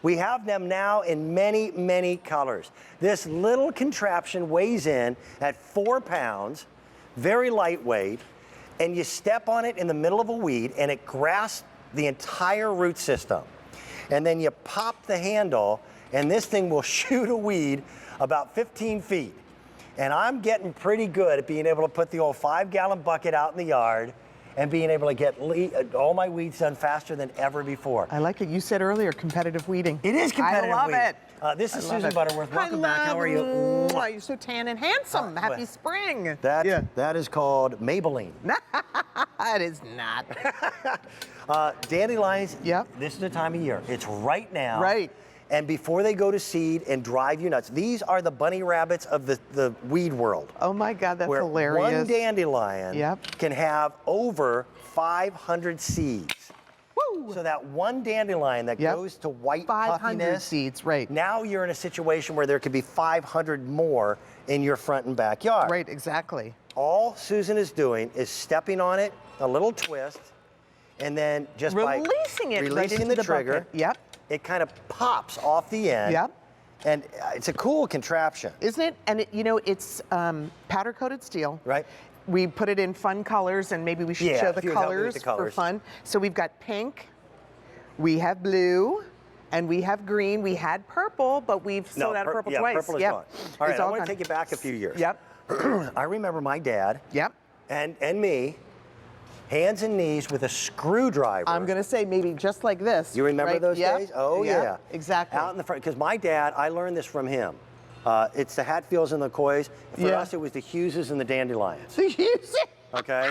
We have them now in many, many colors. This little contraption weighs in at 4 pounds, very lightweight, and you step on it in the middle of a weed and it grasps the entire root system. And then you pop the handle and this thing will shoot a weed about 15 feet. And I'm getting pretty good at being able to put the old 5-gallon bucket out in the yard and being able to get all my weeds done faster than ever before. I like it. You said earlier, competitive weeding. It is competitive I love weeding. it. This is Susan Butterworth. Welcome back. How are you? Oh, you're so tan and handsome. Happy spring. That is called Maybelline. It is not. Dandelions, Yep. This is the time of year. It's right now. Right. And before they go to seed and drive you nuts, these are the bunny rabbits of the weed world. Oh my God, that's where hilarious. One dandelion can have over 500 seeds. Woo! So that one dandelion that goes to white 500 puffiness, seeds, right. Now you're in a situation where there could be 500 more in your front and backyard. Right, exactly. All Susan is doing is stepping on it, a little twist, and then just releasing it right into the trigger. Bucket. Yep. It kind of pops off the end. Yep. And it's a cool contraption. Isn't it? And it, you know, it's powder coated steel. Right. We put it in fun colors, and maybe we should show the colors for fun. So we've got pink, we have blue, and we have green. We had purple, but we've sold out of purple twice. Purple is gone. All right, I want to take you back a few years. Yep. I remember my dad. Yep. And me, hands and knees with a screwdriver. I'm going to say maybe just like this. You remember those days? Oh, yeah. Exactly. Out in the front, because my dad, I learned this from him. It's the Hatfields and the Coys. For us, it was the Hugheses and the Dandelions. The Hughes. Okay?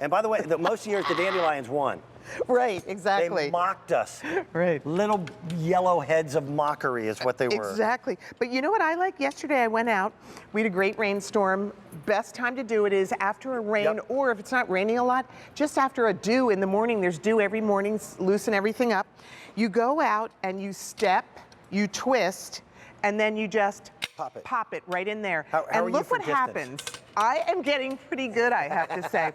And by the way, most years, the Dandelions won. Right, exactly. They mocked us. Right. Little yellow heads of mockery is what they were. Exactly. But you know what I like? Yesterday I went out. We had a great rainstorm. Best time to do it is after a rain, or if it's not raining a lot, just after a dew in the morning. There's dew every morning, loosen everything up. You go out and you step, you twist, and then you just pop it right in there. How look what happens. I am getting pretty good, I have to say.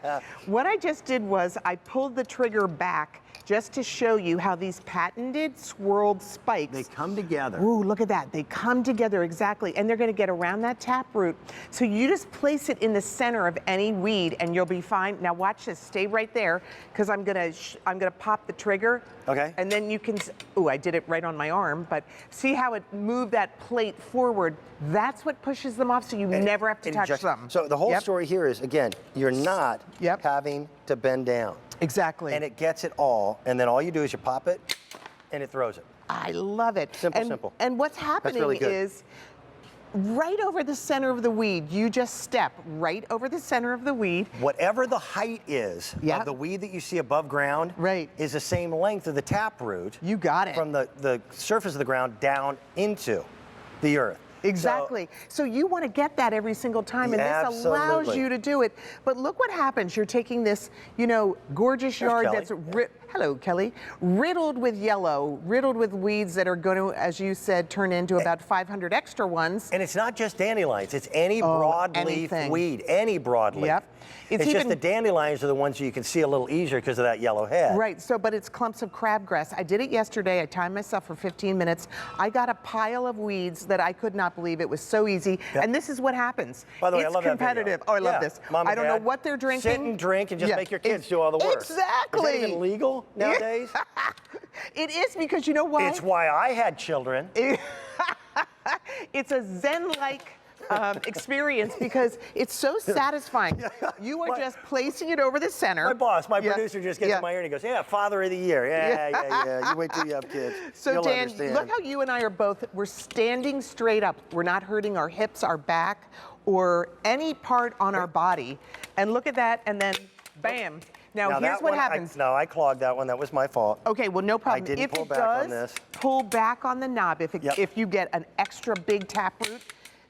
What I just did was I pulled the trigger back just to show you how these patented swirled spikes. They come together. Ooh, look at that. They come together exactly, and they're going to get around that taproot. So you just place it in the center of any weed, and you'll be fine. Now watch this. Stay right there, because I'm gonna pop the trigger. Okay. And then you can. Ooh, I did it right on my arm, but see how it moved that plate forward? That's what pushes them off, so you never have to touch them. So the whole story here is, again, you're not having to bend down. Exactly. And it gets it all, and then all you do is you pop it, and it throws it. I love it. Simple. And what's happening is right over the center of the weed, you just step right over the center of the weed. Whatever the height is of the weed that you see above ground is the same length of the taproot. You got it. From the surface of the ground down into the earth. Exactly. So you want to get that every single time, and this allows you to do it. But look what happens. You're taking this, you know, gorgeous yard that's hello, Kelly, riddled with yellow, riddled with weeds that are going to, as you said, turn into about 500 extra ones. And it's not just dandelions. It's any broadleaf weed, any broadleaf. Yep. It's just the dandelions are the ones you can see a little easier because of that yellow head. Right, but it's clumps of crabgrass. I did it yesterday. I timed myself for 15 minutes. I got a pile of weeds that I could not believe. It was so easy. And this is what happens. By the way, it's I love competitive. That video. Oh, I love this. Mom and I don't know what they're drinking. Sit and drink and just make your kids do all the work. Exactly. Is that even legal nowadays? It is, because you know why? It's why I had children. It's a Zen-like experience, because it's so satisfying. You are just placing it over the center. My boss, my producer, just gets in my ear and he goes, "Yeah, Father of the Year. Yeah. You wait till you have kids. So You'll Dan, understand." Look how you and I are we're standing straight up. We're not hurting our hips, our back, or any part on our body. And look at that, and then bam. Now here's what happens. I clogged that one. That was my fault. Okay, well, no problem. I didn't if pull it back does, on this. Pull back on the knob. If you get an extra big taproot,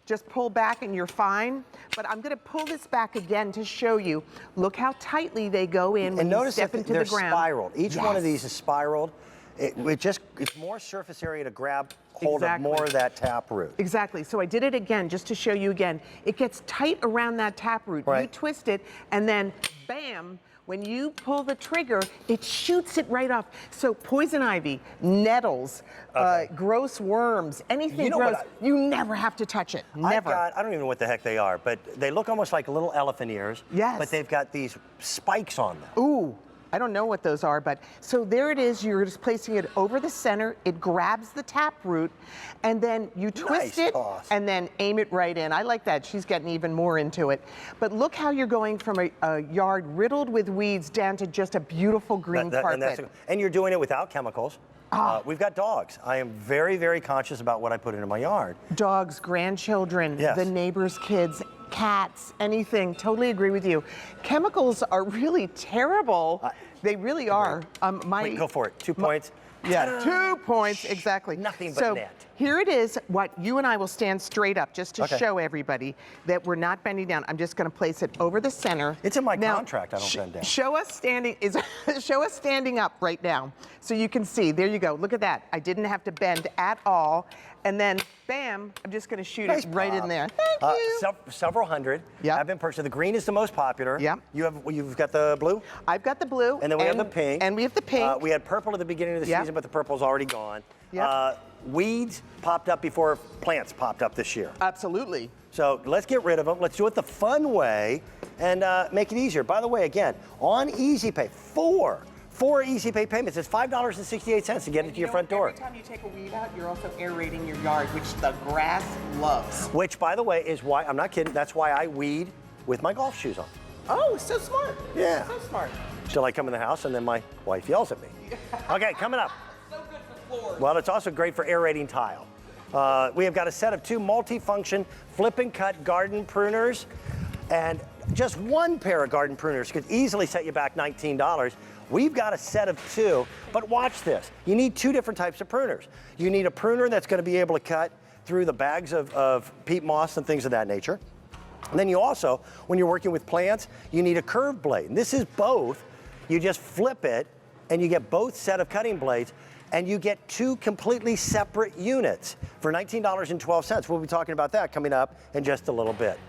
just pull back and you're fine. But I'm going to pull this back again to show you. Look how tightly they go in when you step into the ground. They're spiraled. Each one of these is spiraled. It's more surface area to grab hold of more of that taproot. Exactly. So I did it again just to show you again. It gets tight around that taproot. You twist it, and then bam. when you pull the trigger, it shoots it right off. So poison ivy, nettles, gross worms, anything gross, you never have to touch it. Never. I don't even know what the heck they are, but they look almost like little elephant ears. Yes. But they've got these spikes on them. Ooh. I don't know what those are, but so there it is. You're just placing it over the center. It grabs the tap root, and then you twist it, and then aim it right in. I like that. She's getting even more into it. But look how you're going from a yard riddled with weeds down to just a beautiful green carpet. And you're doing it without chemicals. We've got dogs. I am very, very conscious about what I put into my yard. Dogs, grandchildren, the neighbors' kids, cats, anything. Totally agree with you. Chemicals are really terrible. They really are. Wait, go for it. 2 points. Yeah, 2 points, exactly. Nothing but net. Here it is, what you and I will stand straight up just to show everybody that we're not bending down. I'm just going to place it over the center. It's in my contract, I don't bend down. Show us standing up right now so you can see. There you go. Look at that. I didn't have to bend at all. And then, bam, I'm just going to shoot it right in there. Thank you. Several hundred have been purchased. The green is the most popular. Yep. You've got the blue? I've got the blue. And then we have the pink. And we have the pink. We had purple at the beginning of the season, but the purple's already gone. Yep. Weeds popped up before plants popped up this year. Absolutely. So let's get rid of them. Let's do it the fun way and make it easier. By the way, again, on Easy Pay, four Easy Pay payments. It's $5.68 to get it to your front door. Every time you take a weed out, you're also aerating your yard, which the grass loves. Which, by the way, is why, I'm not kidding, that's why I weed with my golf shoes on. Oh, so smart. Yeah. So smart. Till I come in the house and then my wife yells at me. Okay, coming up. So good for floors. Well, it's also great for aerating tile. We have got a set of 2 multi-function flip and cut garden pruners, and just one pair of garden pruners could easily set you back $19. We've got a set of 2, but watch this. You need 2 different types of pruners. You need a pruner that's going to be able to cut through the bags of peat moss and things of that nature. And then you also, when you're working with plants, you need a curved blade. And this is both. You just flip it, and you get both set of cutting blades, and you get 2 completely separate units for $19.12. We'll be talking about that coming up in just a little bit.